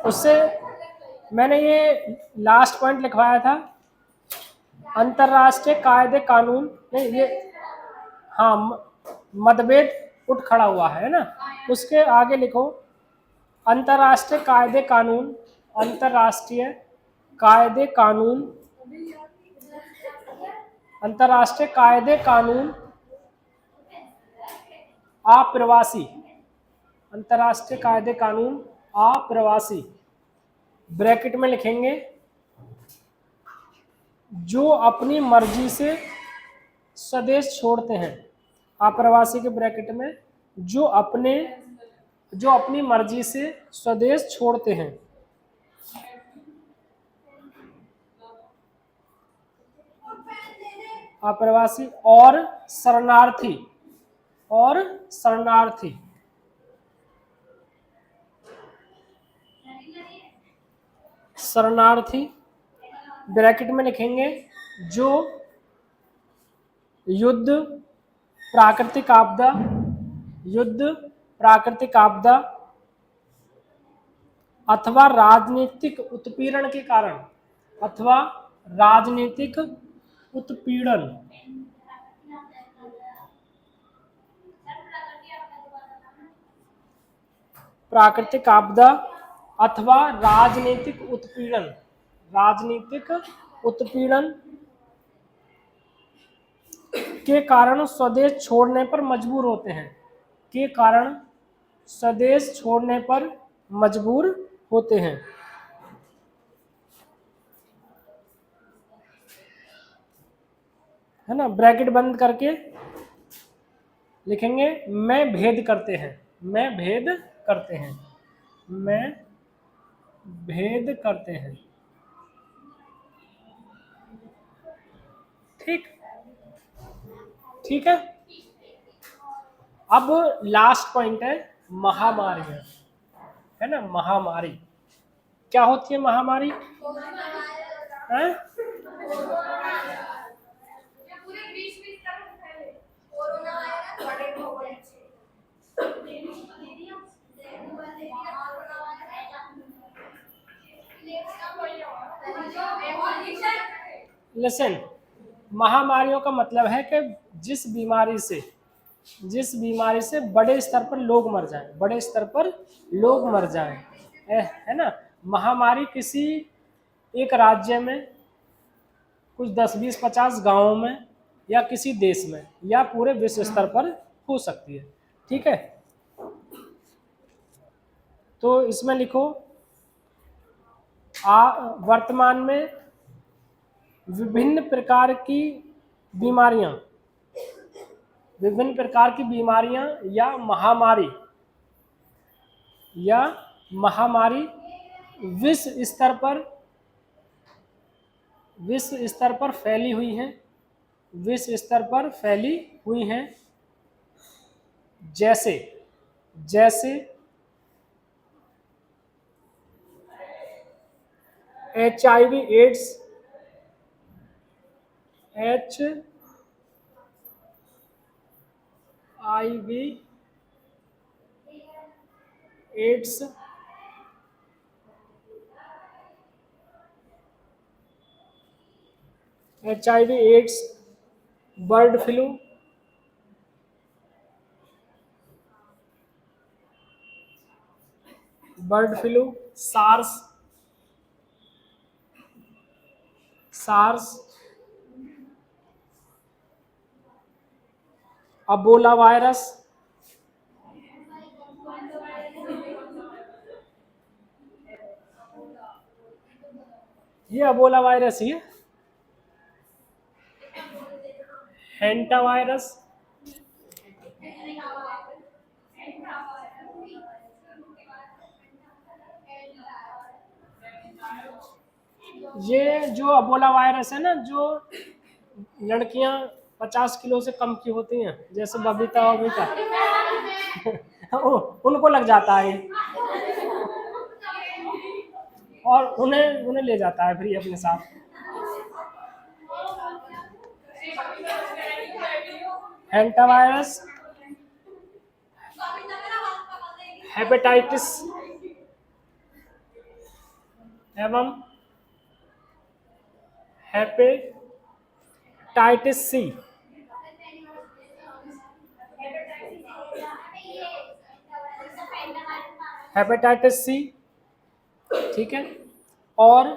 उससे मैंने ये लास्ट पॉइंट लिखवाया था, अंतर्राष्ट्रीय कायदे कानून, नहीं ये, हाँ, मतभेद उठ खड़ा हुआ है ना, उसके आगे लिखो अंतर्राष्ट्रीय कायदे कानून, अंतर्राष्ट्रीय कायदे कानून, अंतर्राष्ट्रीय कायदे कानून अप्रवासी, अंतर्राष्ट्रीय कायदे कानून अप्रवासी, ब्रैकेट में लिखेंगे जो अपनी मर्जी से स्वदेश छोड़ते हैं, अप्रवासी के ब्रैकेट में जो अपनी मर्जी से स्वदेश छोड़ते हैं, अप्रवासी, और शरणार्थी, और शरणार्थी, शरणार्थी ब्रैकेट में लिखेंगे जो युद्ध, प्राकृतिक आपदा, युद्ध, प्राकृतिक आपदा अथवा राजनीतिक उत्पीड़न के कारण, अथवा राजनीतिक उत्पीड़न, प्राकृतिक आपदा अथवा राजनीतिक उत्पीड़न, राजनीतिक उत्पीड़न के कारण स्वदेश छोड़ने पर मजबूर होते हैं, के कारण स्वदेश छोड़ने पर मजबूर होते हैं। है ना, ब्रैकेट बंद करके लिखेंगे मैं भेद करते हैं, मैं भेद करते हैं, मैं भेद करते हैं। ठीक, ठीक है। अब लास्ट पॉइंट है महामारी, है ना, महामारी क्या होती है, महामारी है? लिसन, महामारियों का मतलब है कि जिस बीमारी से बड़े स्तर पर लोग मर जाएं, बड़े स्तर पर लोग मर जाएं, है ना। महामारी किसी एक राज्य में, कुछ 10-20-50 गांवों में, या किसी देश में, या पूरे विश्व स्तर पर हो सकती है। ठीक है, तो इसमें लिखो वर्तमान में विभिन्न प्रकार की बीमारियां, विभिन्न प्रकार की बीमारियां या महामारी विश्व स्तर पर फैली हुई हैं, विश्व स्तर पर फैली हुई हैं, जैसे HIV AIDS, HIV AIDS, HIV AIDS, bird flu, SARS, Ebola virus, ये अबोला वायरस ही है, हेंटा वायरस, ये जो अबोला वायरस है ना, जो लड़कियां 50 किलो से कम की होती हैं, जैसे बबीता उनको लग जाता है और उन्हें ले जाता है फिर अपने साथ। हेंटा वायरस, हेपेटाइटिस एवं हेपेटाइटिस सी। हेपेटाइटिस सी, ठीक है, और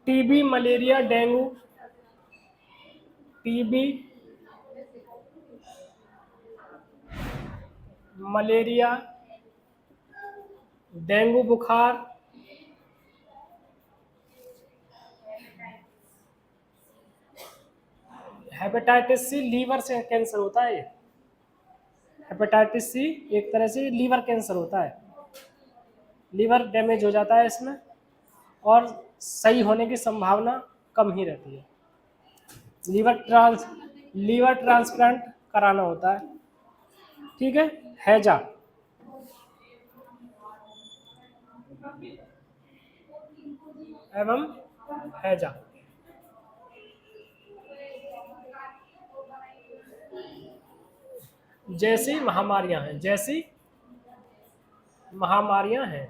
TB, malaria, dengue, TB, malaria, dengue बुखार, हेपेटाइटिस सी लीवर से कैंसर होता है। हेपेटाइटिस सी एक तरह से लीवर कैंसर होता है, लीवर डैमेज हो जाता है इसमें, और सही होने की संभावना कम ही रहती है। लीवर ट्रांसप्लांट कराना होता है, ठीक है। हैजा, एवं हैजा, जैसी महामारियां हैं, जैसी महामारियां हैं,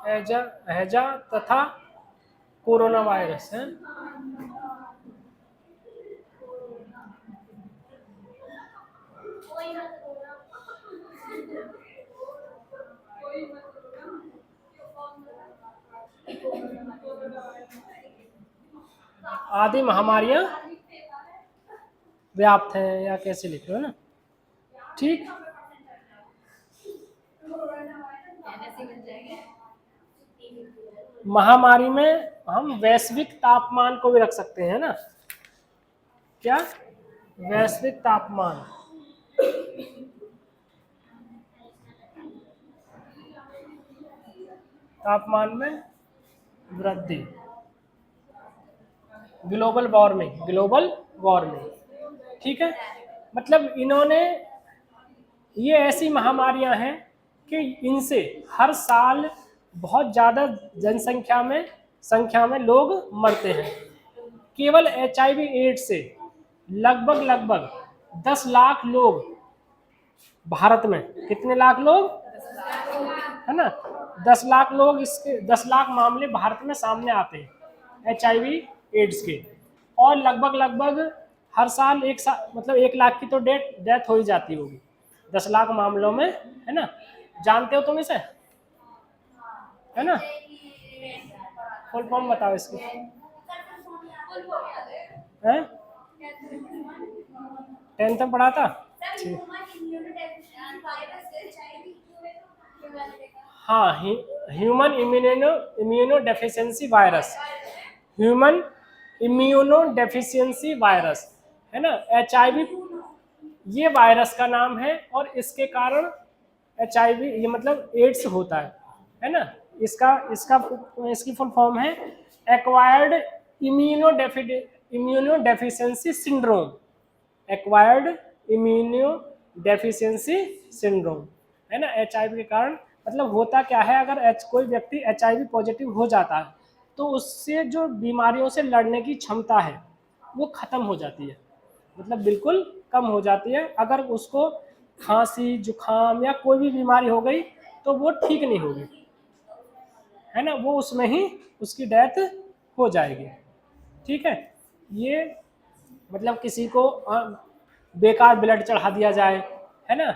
हैजा, हैजा तथा कोरोना वायरस है। आदि महामारियां व्याप्त हैं, या कैसे लिख रहे हो ना, ठीक। महामारी में हम वैश्विक तापमान को भी रख सकते हैं ना, क्या, वैश्विक तापमान, तापमान में वृद्धि, ग्लोबल वार्मिंग, ग्लोबल वार्मिंग, ठीक है। मतलब इन्होंने, ये ऐसी महामारियां हैं कि इनसे हर साल बहुत ज़्यादा संख्या में लोग मरते हैं। केवल HIV एड्स से लगभग 10 लाख लोग, भारत में कितने लाख लोग, है ना, 10 लाख लोग, इसके 10 लाख मामले भारत में सामने आते हैं HIV एड्स के, और लगभग हर साल मतलब 1 लाख की तो डेथ हो ही जाती होगी 10 लाख मामलों में, है ना। जानते हो तुम इसे, है ना, फुल फॉर्म बताओ इसकी, है 10th में पढ़ा था, ठीक। हाँ, human immuno deficiency virus, human immuno deficiency virus, है ना। HIV ये वायरस का नाम है, और इसके कारण HIV, ये मतलब एड्स होता है ना। इसकी फुल फॉर्म है acquired immuno deficiency syndrome, acquired immuno deficiency syndrome, है ना। HIV के कारण, मतलब होता क्या है, अगर कोई व्यक्ति HIV पॉजिटिव हो जाता है तो उससे जो बीमारियों से लड़ने की क्षमता है वो खत्म हो जाती है, मतलब बिल्कुल कम हो जाती है। अगर उसको खांसी, जुखाम या कोई भी बीमारी हो गई तो वो ठीक नहीं होगी, है ना, वो उसमें ही उसकी डेथ हो जाएगी, ठीक है। ये मतलब किसी को बेकार ब्लड चढ़ा दिया जाए, है ना,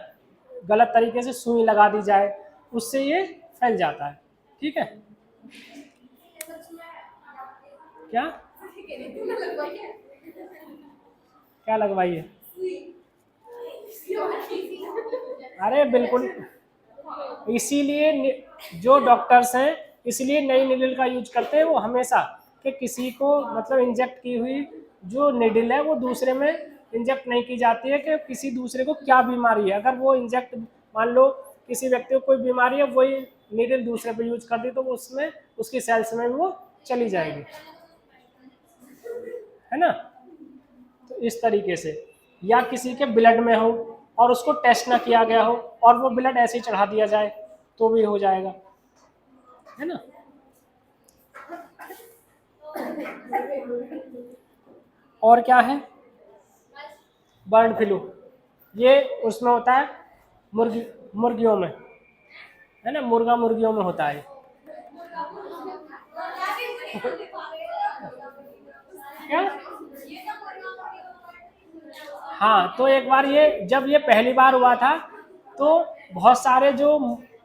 गलत तरीके से सुई लगा दी जाए, उससे ये फैल जाता है, ठीक है। क्या क्या लगवाई है, अरे बिल्कुल, इसीलिए जो डॉक्टर्स हैं इसलिए नई निडल का यूज करते हैं वो हमेशा, कि किसी को मतलब इंजेक्ट की हुई जो निडल है वो दूसरे में इंजेक्ट नहीं की जाती है, कि किसी दूसरे को क्या बीमारी है, अगर वो इंजेक्ट, मान लो किसी व्यक्ति को कोई बीमारी है, वही निडल दूसरे पे यूज कर दी तो वो उसमें उसकी सेल्स में वो चली जाएगी, है ना। तो इस तरीके से, या किसी के ब्लड में हो और उसको टेस्ट ना किया गया हो और वो ब्लड ऐसे ही चढ़ा दिया जाए तो भी हो जाएगा, है ना। और क्या है, बर्ड फ्लू, ये उसमें होता है मुर्गी मुर्गियों में, है ना, मुर्गा मुर्गियों में होता है। क्या? हाँ, तो एक बार ये जब ये पहली बार हुआ था तो बहुत सारे जो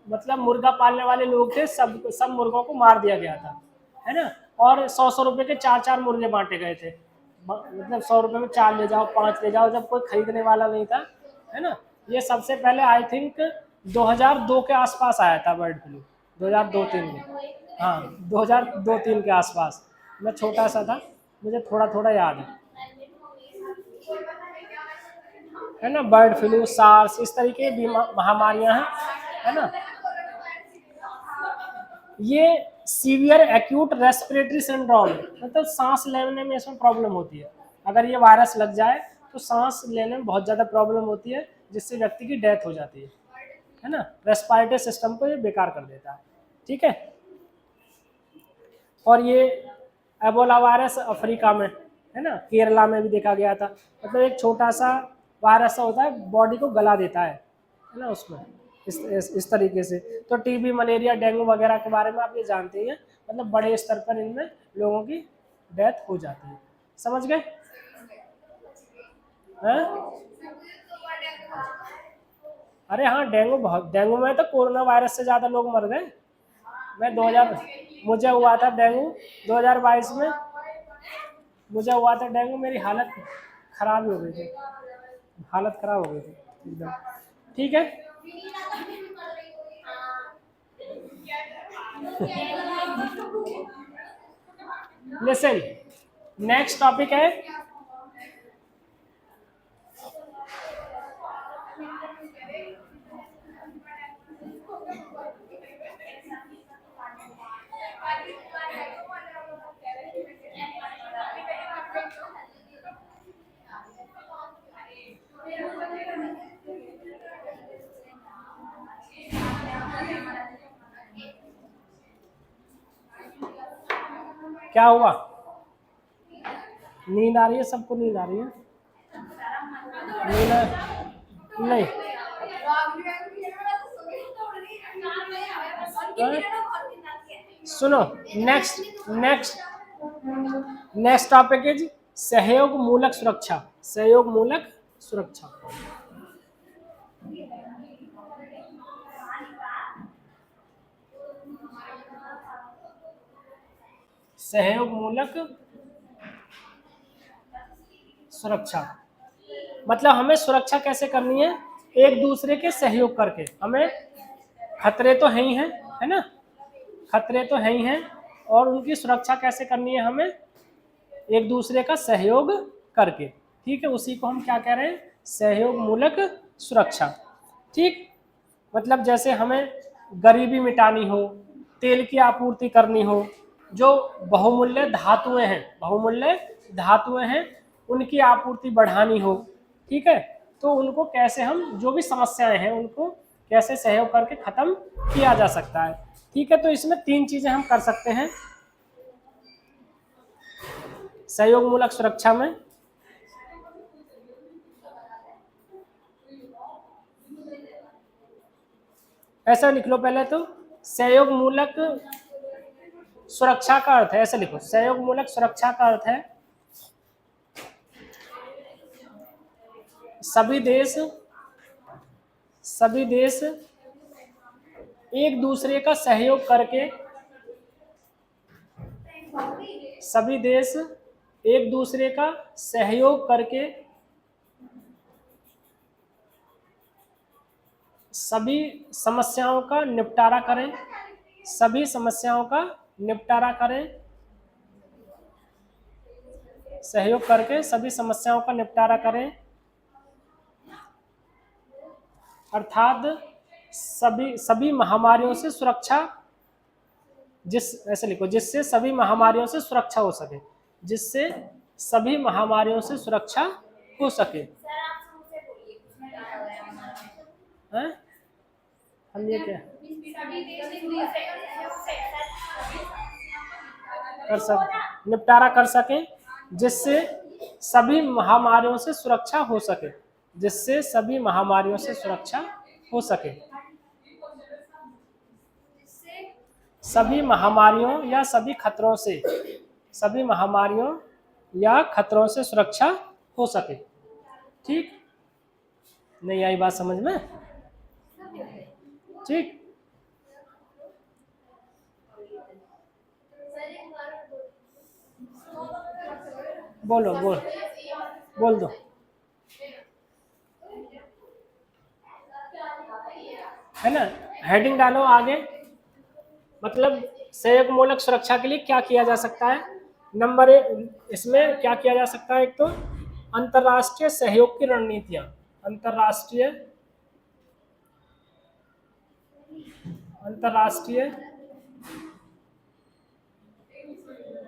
मतलब मुर्गा पालने वाले लोग थे, सब मुर्गों को मार दिया गया था, है ना। और 100-100 रुपए के 4-4 मुर्गे बांटे गए थे, मतलब 100 रुपए में 4 ले जाओ, 5 ले जाओ, जब कोई खरीदने वाला नहीं था, है ना। ये सबसे पहले आई थिंक 2002 के आसपास आया था बर्ड फ्लू, 2002-3 में। हाँ, 2002-3 के आसपास, मैं छोटा सा था, मुझे थोड़ा थोड़ा याद है ना। बर्ड फ्लू, सार्स, इस तरीके की महामारियां हैं, है ना। ये सीवियर एक्यूट रेस्पिरेटरी सिंड्रोम, मतलब सांस लेने में इसमें प्रॉब्लम होती है। अगर ये वायरस लग जाए तो सांस लेने में बहुत ज़्यादा प्रॉब्लम होती है, जिससे व्यक्ति की डेथ हो जाती है ना। रेस्पिरेटरी सिस्टम को ये बेकार कर देता है, ठीक है। और ये एबोला वायरस अफ्रीका में, है ना, केरला में भी देखा गया था। मतलब एक छोटा सा वायरस होता है, बॉडी को गला देता है ना उसमें, इस तरीके से। तो टीबी, मलेरिया, डेंगू वगैरह के बारे में आप ये जानते ही हैं, मतलब बड़े स्तर पर इनमें लोगों की डेथ हो जाती है। समझ गए हैं? अरे हाँ, डेंगू में तो कोरोना वायरस से ज़्यादा लोग मर गए। मैं 2000 मुझे हुआ था डेंगू 2022 में, मुझे हुआ था डेंगू, मेरी हालत खराब हो गई थी, हालत खराब हो गई थी एकदम, ठीक है। लिसन, नेक्स्ट टॉपिक है क्या हुआ, नींद आ रही है, सबको नींद आ रही है, नींद नहीं। सुनो, next next next topic is सहयोग मूलक सुरक्षा। सहयोग मूलक सुरक्षा, सहयोग मूलक सुरक्षा मतलब हमें सुरक्षा कैसे करनी है, एक दूसरे के सहयोग करके। हमें खतरे तो है ही हैं, है ना, खतरे तो है ही हैं, और उनकी सुरक्षा कैसे करनी है, हमें एक दूसरे का सहयोग करके, ठीक है। उसी को हम क्या कह रहे हैं, सहयोग मूलक सुरक्षा, ठीक। मतलब जैसे हमें गरीबी मिटानी हो, तेल की आपूर्ति करनी हो, जो बहुमूल्य धातुएं हैं उनकी आपूर्ति बढ़ानी हो, ठीक है। तो उनको कैसे हम, जो भी समस्याएं हैं उनको कैसे सहयोग करके खत्म किया जा सकता है, ठीक है। तो इसमें 3 चीजें हम कर सकते हैं सहयोग मूलक सुरक्षा में। ऐसा लिख लो पहले तो, सहयोग मूलक सुरक्षा का अर्थ है, ऐसे लिखो, सहयोग मूलक सुरक्षा का अर्थ है सभी देश एक दूसरे का सहयोग करके, सभी देश एक दूसरे का सहयोग करके सभी समस्याओं का निपटारा करें, सभी समस्याओं का निपटारा करें, सहयोग करके सभी समस्याओं का निपटारा करें, अर्थात सभी महामारियों से सुरक्षा, ऐसे लिखो, जिससे सभी महामारियों से सुरक्षा हो सके, जिससे सभी महामारियों से सुरक्षा हो सके। हैं? हम ये क्या कर सकें, निपटारा कर सकें, जिससे सभी महामारियों से सुरक्षा हो सके, जिससे सभी महामारियों से सुरक्षा हो सके। सभी महामारियों या सभी खतरों से, सभी महामारियों या खतरों से सुरक्षा हो सके। ठीक, नहीं आई बात समझ में? ठीक, बोलो, बोल दो। है ना, हेडिंग डालो आगे। मतलब सहयोग मूलक सुरक्षा के लिए क्या किया जा सकता है? नंबर एक, इसमें क्या किया जा सकता है? एक तो अंतर्राष्ट्रीय सहयोग की रणनीतियां, अंतर्राष्ट्रीय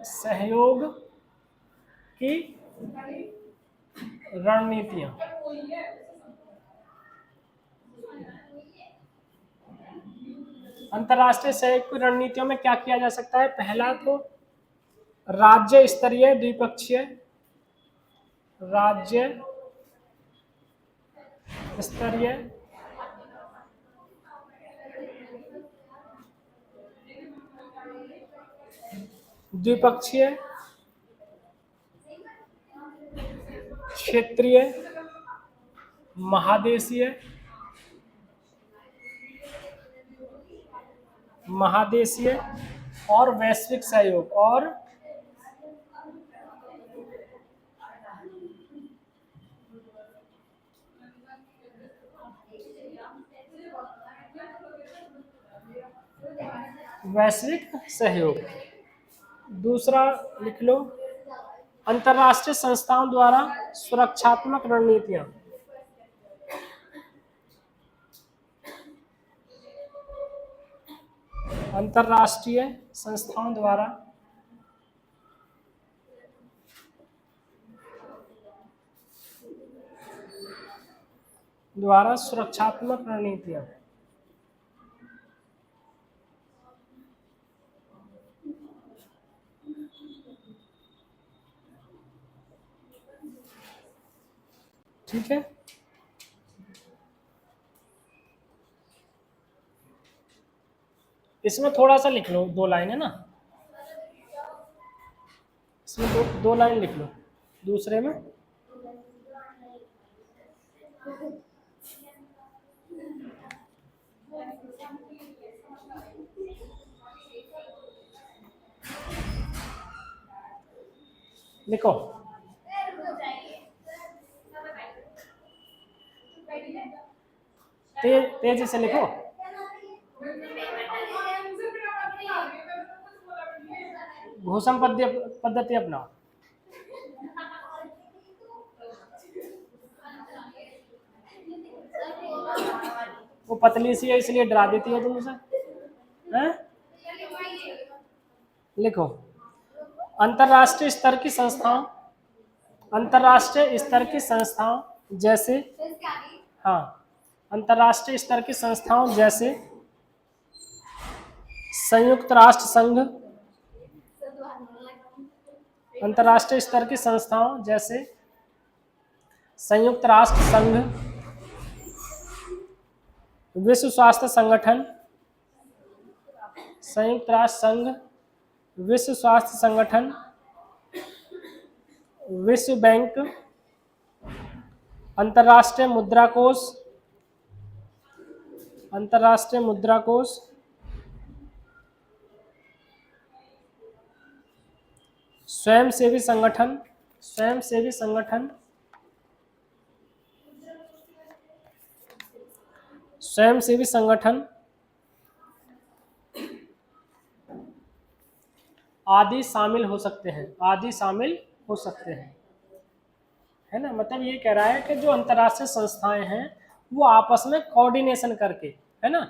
सहयोग की रणनीतियां। अंतर्राष्ट्रीय सहयोग की रणनीतियों में क्या किया जा सकता है? पहला तो राज्य स्तरीय द्विपक्षीय, राज्य स्तरीय द्विपक्षीय, क्षेत्रीय, महादेशीय, और वैश्विक सहयोग, और वैश्विक सहयोग। दूसरा लिख लो, अंतर्राष्ट्रीय संस्थाओं द्वारा सुरक्षात्मक रणनीतियां। अंतर्राष्ट्रीय संस्थाओं द्वारा सुरक्षात्मक रणनीतियां। ठीक है, इसमें थोड़ा सा लिख लो, 2 लाइन है ना, इसमें दो लाइन लिख लो। दूसरे में लिखो, तेजी से लिखो। घोषण पद्धति अपनाओ। वो पतली सी है इसलिए डरा देती हो तुम उसे, हैं? लिखो, अंतर्राष्ट्रीय स्तर की संस्थाओं, अंतर्राष्ट्रीय स्तर की संस्थाओं जैसे, हाँ, अंतर्राष्ट्रीय स्तर की संस्थाओं जैसे संयुक्त राष्ट्र संघ, अंतर्राष्ट्रीय स्तर की संस्थाओं जैसे संयुक्त राष्ट्र संघ, विश्व स्वास्थ्य संगठन, संयुक्त राष्ट्र संघ, विश्व स्वास्थ्य संगठन, विश्व बैंक, अंतर्राष्ट्रीय मुद्रा कोष, अंतर्राष्ट्रीय मुद्रा कोष, स्वयंसेवी संगठन, स्वयंसेवी संगठन, स्वयंसेवी संगठन आदि शामिल हो सकते हैं, आदि शामिल हो सकते हैं। है ना, मतलब ये कह रहा है कि जो अंतर्राष्ट्रीय संस्थाएं हैं वो आपस में कोऑर्डिनेशन करके, है ना,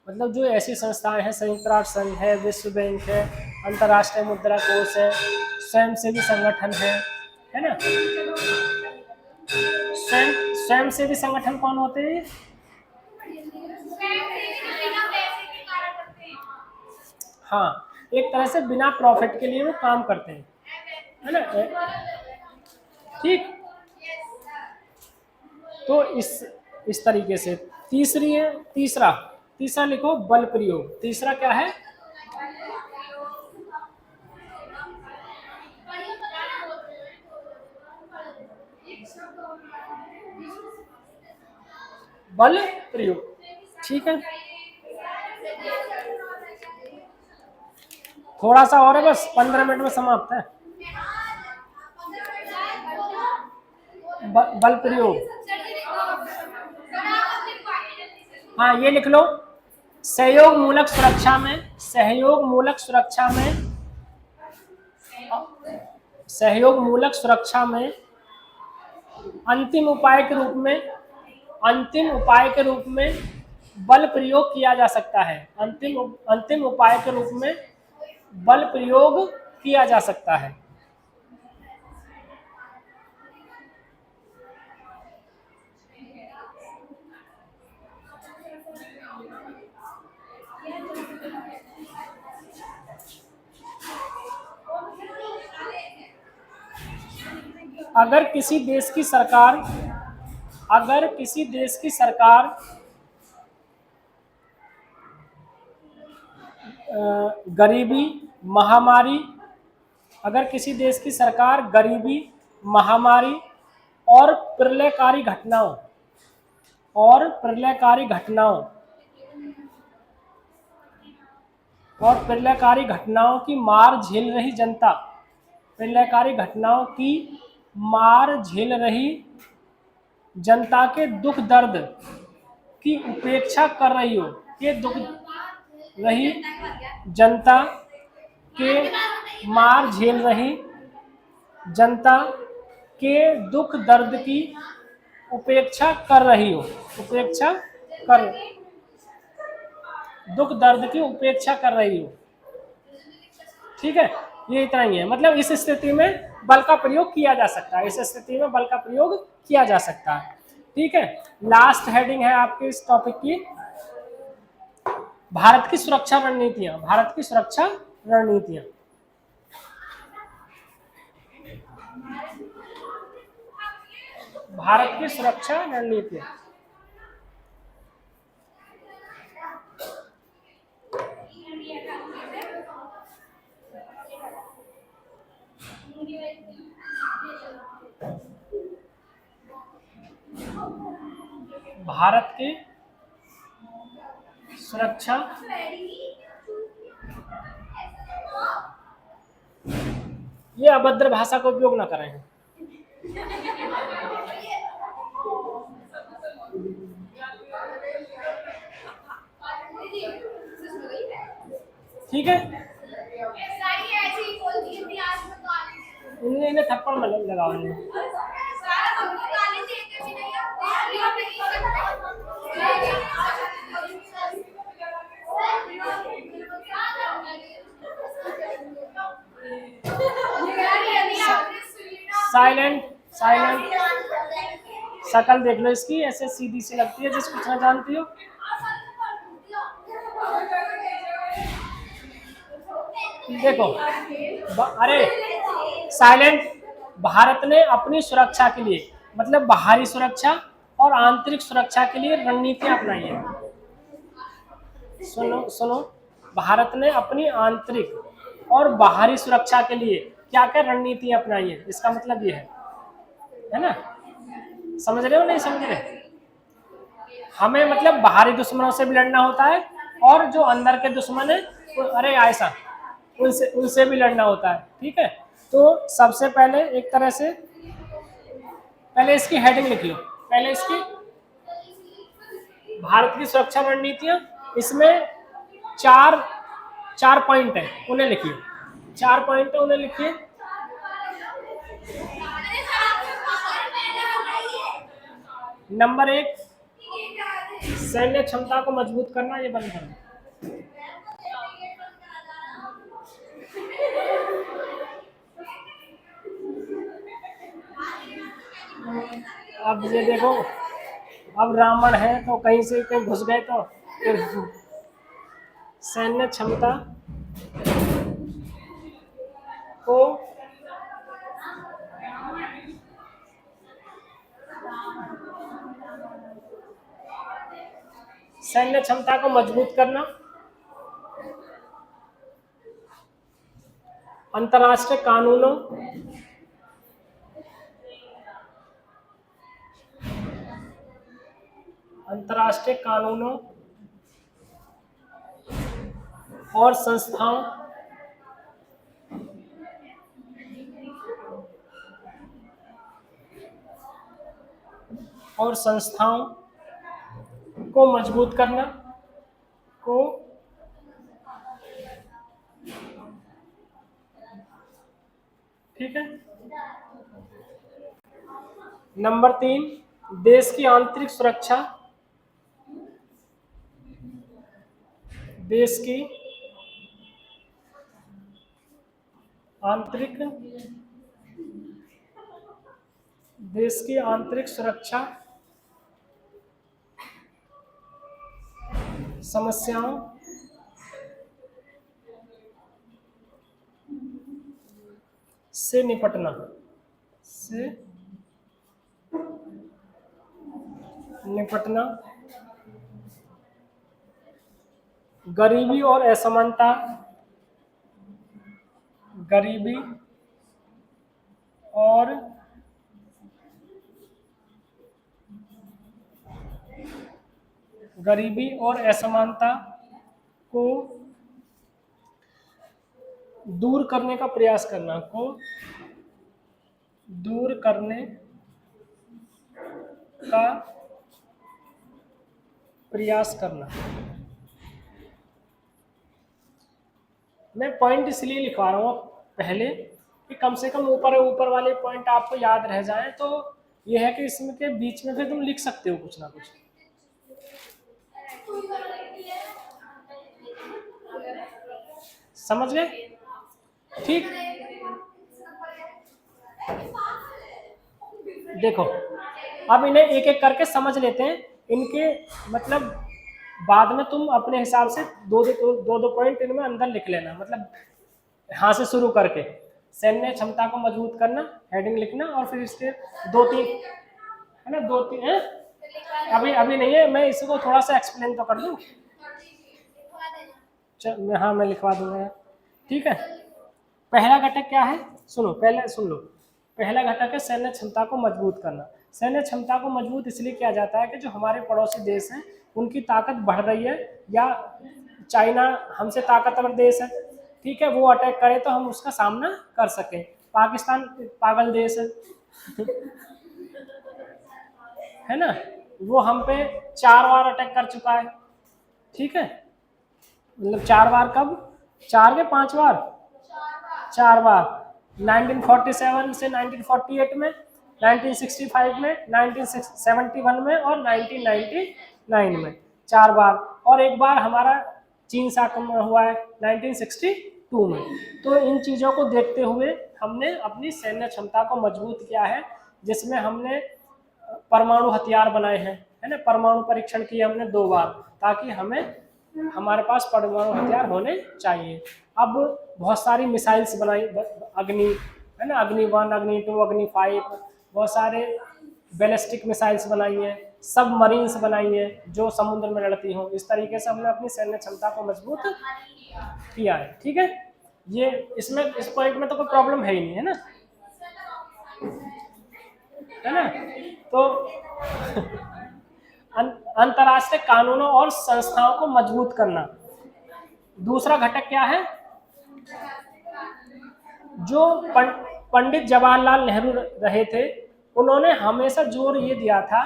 मतलब जो ऐसी संस्थाएं हैं, संयुक्त राष्ट्र संघ है, विश्व बैंक है, अंतर्राष्ट्रीय मुद्रा कोष है, स्वयंसेवी संगठन है ना। स्वयंसेवी संगठन कौन होते हैं? हाँ, एक तरह से बिना प्रॉफिट के लिए वो काम करते हैं, है ना। ठीक, तो इस तरीके से तीसरी है, तीसरा तीसरा लिखो बल प्रयोग। तीसरा क्या है? बल प्रयोग। ठीक है, थोड़ा सा और है, बस 15 मिनट में समाप्त है। बल प्रयोग, हाँ ये लिख लो। सहयोग मूलक सुरक्षा में, सहयोग मूलक सुरक्षा में, सहयोग मूलक सुरक्षा में अंतिम उपाय के रूप में, अंतिम उपाय के रूप में बल प्रयोग किया जा सकता है। अंतिम उपाय के रूप में बल प्रयोग किया जा सकता है। अगर किसी देश की सरकार, अगर किसी देश की सरकार गरीबी, महामारी, अगर किसी देश की सरकार गरीबी, महामारी और प्रलयकारी घटनाओं, और प्रलयकारी घटनाओं, और प्रलयकारी घटनाओं की मार झेल रही जनता, प्रलयकारी घटनाओं की मार झेल रही जनता के दुख दर्द की उपेक्षा कर रही हो, के दुख रही जनता के मार झेल रही जनता के दुख दर्द की उपेक्षा कर रही हो, उपेक्षा कर, दुख दर्द की उपेक्षा कर रही हो। ठीक है, ये इतना ही है। मतलब इस स्थिति में बल का प्रयोग किया जा सकता है, इस स्थिति में बल का प्रयोग किया जा सकता है। ठीक है, लास्ट हेडिंग है आपके इस टॉपिक की, भारत की सुरक्षा रणनीतियां, भारत की सुरक्षा रणनीतियां। भारत की सुरक्षा रणनीतियां, भारत की सुरक्षा, ये अभद्र भाषा का उपयोग ना करें। ठीक है, इन्हें थप्पड़ में लगाओ। साइलेंट, साइलेंट, शकल देख लो इसकी, ऐसे सीधी सी लगती है, जिस कुछ ना जानती हो। देखो, अरे साइलेंट, भारत ने अपनी सुरक्षा के लिए, मतलब बाहरी सुरक्षा और आंतरिक सुरक्षा के लिए रणनीतियां अपनाई है। सुनो सुनो, भारत ने अपनी आंतरिक और बाहरी सुरक्षा के लिए क्या क्या रणनीतियां अपनाई है, इसका मतलब ये है ना? समझ रहे हो नहीं समझ रहे? हमें मतलब बाहरी दुश्मनों से भी लड़ना होता है, और जो अंदर के दुश्मन है, अरे ऐसा, उनसे भी लड़ना होता है। ठीक है, तो सबसे पहले एक तरह से, पहले इसकी हेडिंग लिखियो, पहले इसकी भारत की सुरक्षा रणनीतियां, इसमें चार पॉइंट है, उन्हें लिखिए। 4 पॉइंट है, उन्हें लिखिए। नंबर 1, सैन्य क्षमता को मजबूत करना, ये बंद करना। अब ये देखो, अब रावण है तो कहीं से कहीं घुस गए तो फिर सैन्य क्षमता को सैन्य क्षमता को मजबूत करना, अंतर्राष्ट्रीय कानूनों अंतर्राष्ट्रीय कानूनों और संस्थाओं को मजबूत करना, ठीक है। नंबर 3, देश की आंतरिक सुरक्षा, देश की आंतरिक सुरक्षा समस्याओं से निपटना, गरीबी और असमानता, को दूर करने का प्रयास करना, मैं पॉइंट इसलिए लिखवा रहा हूँ पहले कि कम से कम ऊपर वाले पॉइंट आपको याद रह जाएं, तो यह है कि इसमें के बीच में फिर तुम लिख सकते हो कुछ ना कुछ। समझ गए? ठीक, देखो अब इन्हें एक एक करके समझ लेते हैं। इनके मतलब बाद में तुम अपने हिसाब से दो पॉइंट इनमें अंदर लिख लेना, मतलब यहाँ से शुरू करके सैन्य क्षमता को मजबूत करना, हेडिंग लिखना, और फिर इसके 2-3 है ना, 2-3 है, अभी नहीं है, मैं इसको थोड़ा सा एक्सप्लेन तो कर दूं। हाँ मैं लिखवा दूंगा, ठीक है। पहला घटक क्या है, सुनो पहले सुन लो। पहला घटक है सैन्य क्षमता को मजबूत करना। सैन्य क्षमता को मजबूत इसलिए किया जाता है कि जो हमारे पड़ोसी देश हैं उनकी ताकत बढ़ रही है, या चाइना हमसे ताकतवर देश है, ठीक है, वो अटैक करे तो हम उसका सामना कर सकें। पाकिस्तान पागल देश है ना, वो हम पे 4 बार अटैक कर चुका है, ठीक है, मतलब 4 बार, कब 4 के 5 बार, 4 बार, 1947 से 1948 में, 1965 में, 1971 में और 1999 में 4 बार, और एक बार हमारा चीन से आक्रमण हुआ है 1962 में। तो इन चीज़ों को देखते हुए हमने अपनी सैन्य क्षमता को मजबूत किया है, जिसमें हमने परमाणु हथियार बनाए हैं, है ना, परमाणु परीक्षण किए हमने 2 बार, ताकि हमारे पास परमाणु हथियार होने चाहिए। अब बहुत सारी मिसाइल्स बनाई, अग्नि है ना, अग्नि 1, अग्नि 2, अग्नि 5, बहुत सारे बैलिस्टिक मिसाइल्स बनाई हैं, सब मरीन्स बनाई हैं जो समुद्र में लड़ती हों। इस तरीके से हमने अपनी सैन्य क्षमता को मजबूत किया है, ठीक है। ये इसमें इस पॉइंट में तो कोई प्रॉब्लम है ही नहीं, है ना, है ना। तो अंतर्राष्ट्रीय कानूनों और संस्थाओं को मजबूत करना। दूसरा घटक क्या है, जो पंडित जवाहरलाल नेहरू रहे थे, उन्होंने हमेशा जोर ये दिया था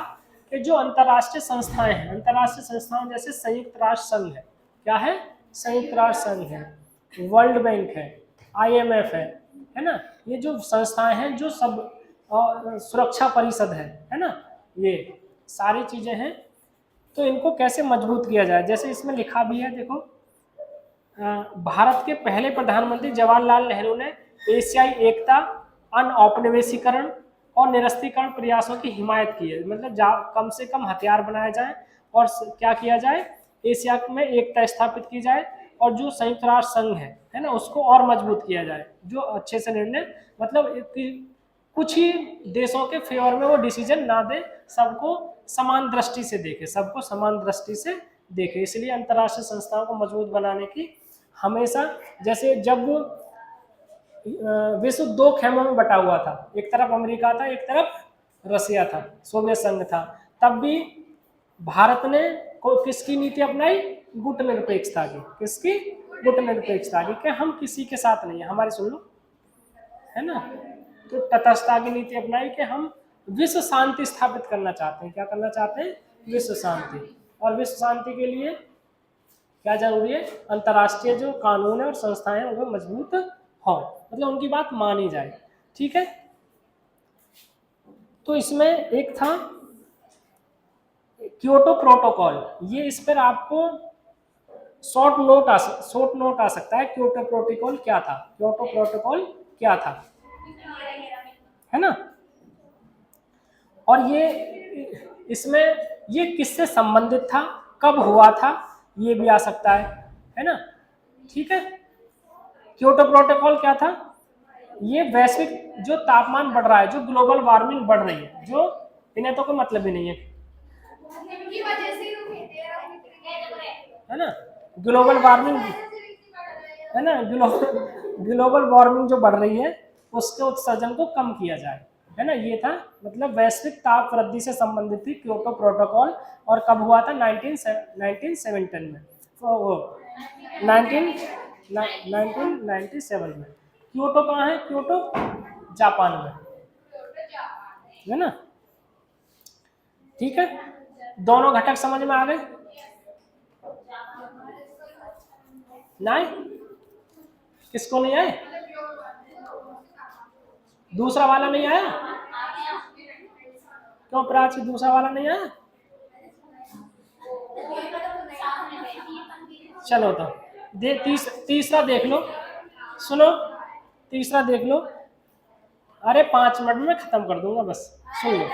कि जो अंतर्राष्ट्रीय संस्थाएं हैं, अंतर्राष्ट्रीय संस्थाएं जैसे संयुक्त राष्ट्र संघ है, क्या है, संयुक्त राष्ट्र संघ है, वर्ल्ड बैंक है, IMF है ना, ये जो संस्थाएं हैं, जो सब सुरक्षा परिषद है ना, ये सारी चीजें हैं। तो इनको कैसे मजबूत किया जाए, जैसे इसमें लिखा भी है, देखो भारत के पहले प्रधानमंत्री जवाहरलाल नेहरू ने एशियाई एकता, अनऔपनिवेशीकरण और निरस्त्रीकरण प्रयासों की हिमायत की है, मतलब कम से कम हथियार बनाए जाए और क्या किया जाए, एशिया में एकता स्थापित की जाए, और जो संयुक्त राष्ट्र संघ है ना, उसको और मजबूत किया जाए, जो अच्छे से निर्णय, मतलब कुछ ही देशों के फेवर में वो डिसीजन ना दे, सबको समान दृष्टि से देखे, सबको समान दृष्टि से देखें। इसलिए अंतर्राष्ट्रीय संस्थाओं को मजबूत बनाने की हमेशा, जैसे जब विश्व दो खेमों में बटा हुआ था, एक तरफ अमेरिका था, एक तरफ रसिया था, सोवियत संघ था, तब भी भारत ने किसकी नीति अपनाई? गुट निरपेक्षता की। किसकी? गुट निरपेक्षता की, कि हम किसी के साथ नहीं है, हमारी सुन लो, है ना। तो तटस्थता की नीति अपनाई कि हम विश्व शांति स्थापित करना चाहते हैं। क्या करना चाहते हैं? विश्व शांति। और विश्व शांति के लिए क्या जरूरी है? अंतर्राष्ट्रीय जो कानून है और संस्थाएं हैं वो मजबूत हो, मतलब उनकी बात मानी जाए। ठीक है, तो इसमें एक था क्योटो प्रोटोकॉल, ये इस पर आपको शॉर्ट नोट आ सकता है। क्योटो प्रोटोकॉल क्या था? क्योटो प्रोटोकॉल क्या था, है ना। और ये इसमें ये किससे संबंधित था, कब हुआ था, ये भी आ सकता है ना। ठीक है, क्योटो प्रोटोकॉल क्या था? ये वैश्विक जो तापमान बढ़ रहा है, जो ग्लोबल वार्मिंग बढ़ रही है, जो इन्हें तो कोई मतलब ही नहीं है ना। ग्लोबल वार्मिंग, है ना, ग्लोबल वार्मिंग जो बढ़ रही है उसके उत्सर्जन को कम किया जाए, है ना। ये था, मतलब वैश्विक ताप वृद्धि से संबंधित थी क्योटो प्रोटोकॉल। और कब हुआ था? 1917 में, वो 1997 में। क्योटो कहाँ है? क्योटो जापान में, है ना। ठीक है, दोनों घटक समझ में आ गए? नहीं, किसको नहीं आए? दूसरा वाला नहीं आया? क्यों प्राची, दूसरा वाला नहीं आया? चलो तो तीसरा देख लो, सुनो, तीसरा देख लो। अरे 5 मिनट में खत्म कर दूंगा, बस सुन लो।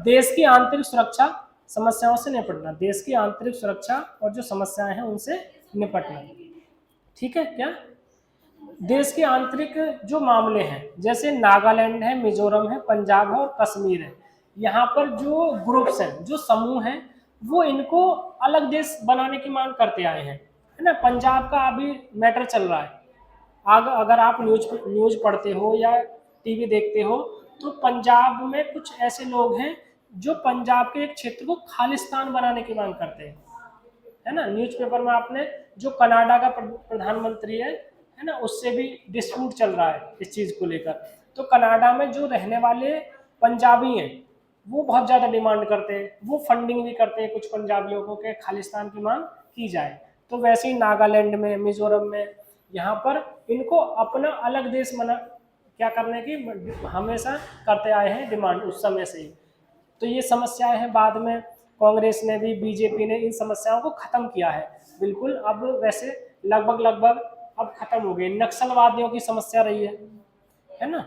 देश की आंतरिक सुरक्षा समस्याओं से निपटना, देश की आंतरिक सुरक्षा और जो समस्याएं हैं उनसे निपटना। ठीक है, क्या देश के आंतरिक जो मामले हैं, जैसे नागालैंड है, मिजोरम है, पंजाब है और कश्मीर है, यहाँ पर जो ग्रुप्स हैं, जो समूह हैं, वो इनको अलग देश बनाने की मांग करते आए हैं, है ना। पंजाब का अभी मैटर चल रहा है, अगर आप न्यूज पढ़ते हो या टीवी देखते हो, तो पंजाब में कुछ ऐसे लोग हैं जो पंजाब के एक क्षेत्र को खालिस्तान बनाने की मांग करते हैं, है ना। न्यूज़पेपर में आपने जो कनाडा का प्रधानमंत्री है ना, उससे भी डिस्प्यूट चल रहा है इस चीज को लेकर। तो कनाडा में जो रहने वाले पंजाबी हैं वो बहुत ज्यादा डिमांड करते हैं, वो फंडिंग भी करते हैं कुछ पंजाबियों को कि खालिस्तान की मांग की जाए। तो वैसे ही नागालैंड में, मिजोरम में, यहाँ पर इनको अपना अलग देश बना क्या करने की हमेशा करते आए हैं डिमांड उस समय से ही। तो ये समस्याएं हैं, बाद में कांग्रेस ने भी, बीजेपी ने इन समस्याओं को खत्म किया है बिल्कुल। अब वैसे लगभग अब खत्म हो गई। नक्सलवादियों की समस्या रही है ना।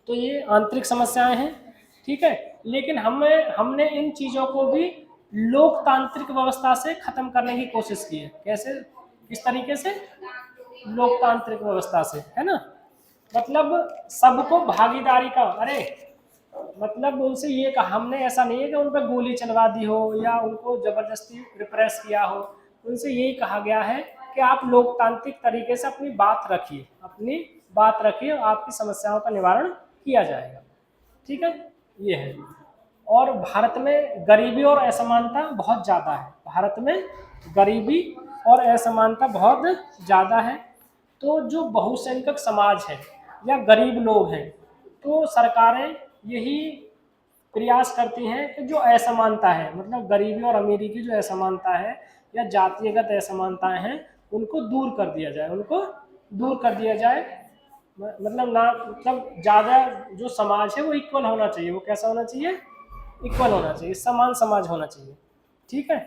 तो ये आंतरिक समस्याएं हैं, ठीक है। लेकिन हमने इन चीजों को भी लोकतांत्रिक व्यवस्था से खत्म करने की कोशिश की है। कैसे? किस तरीके से? लोकतांत्रिक व्यवस्था से, है ना। मतलब सबको भागीदारी का, अरे मतलब उनसे ये कहा हमने, ऐसा नहीं है कि उन पर गोली चलवा दी हो या उनको जबरदस्ती रिप्रेस किया हो। उनसे यही कहा गया है कि आप लोकतांत्रिक तरीके से अपनी बात रखिए, अपनी बात रखिए, आपकी समस्याओं का निवारण किया जाएगा। ठीक है, ये है। और भारत में गरीबी और असमानता बहुत ज़्यादा है, भारत में गरीबी और असमानता बहुत ज़्यादा है। तो जो बहुसंख्यक समाज है या गरीब लोग हैं, तो सरकारें यही प्रयास करती हैं कि जो असमानता है, मतलब गरीबी और अमीरी की जो असमानता है या जातीयगत असमानताएं हैं, उनको दूर कर दिया जाए, उनको दूर कर दिया जाए। मतलब ना, मतलब ज़्यादा जो समाज है वो इक्वल होना चाहिए। वो कैसा होना चाहिए? इक्वल होना चाहिए, समान समाज होना चाहिए। ठीक है,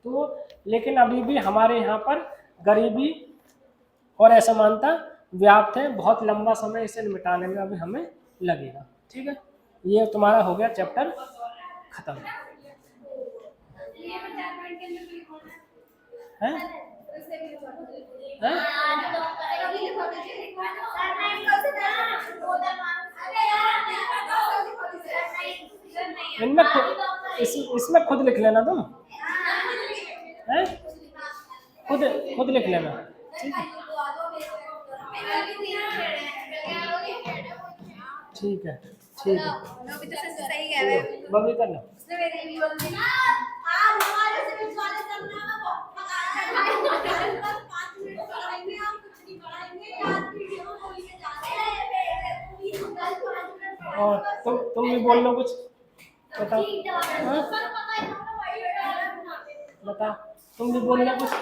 तो लेकिन अभी भी हमारे यहाँ पर गरीबी और असमानता व्याप्त है, बहुत लंबा समय इसे मिटाने में अभी हमें लगेगा। ठीक है, ये तुम्हारा हो गया चैप्टर खत्म है? हैं? इनमें इसमें खुद लिख लेना तुम, हैं? खुद खुद लिख लेना, ठीक है। ठीक है, ठीक है, बबी कर लो। और तुम भी बोल लो कुछ, बताओ। हाँ? बताओ, तुम भी बोल लो कुछ।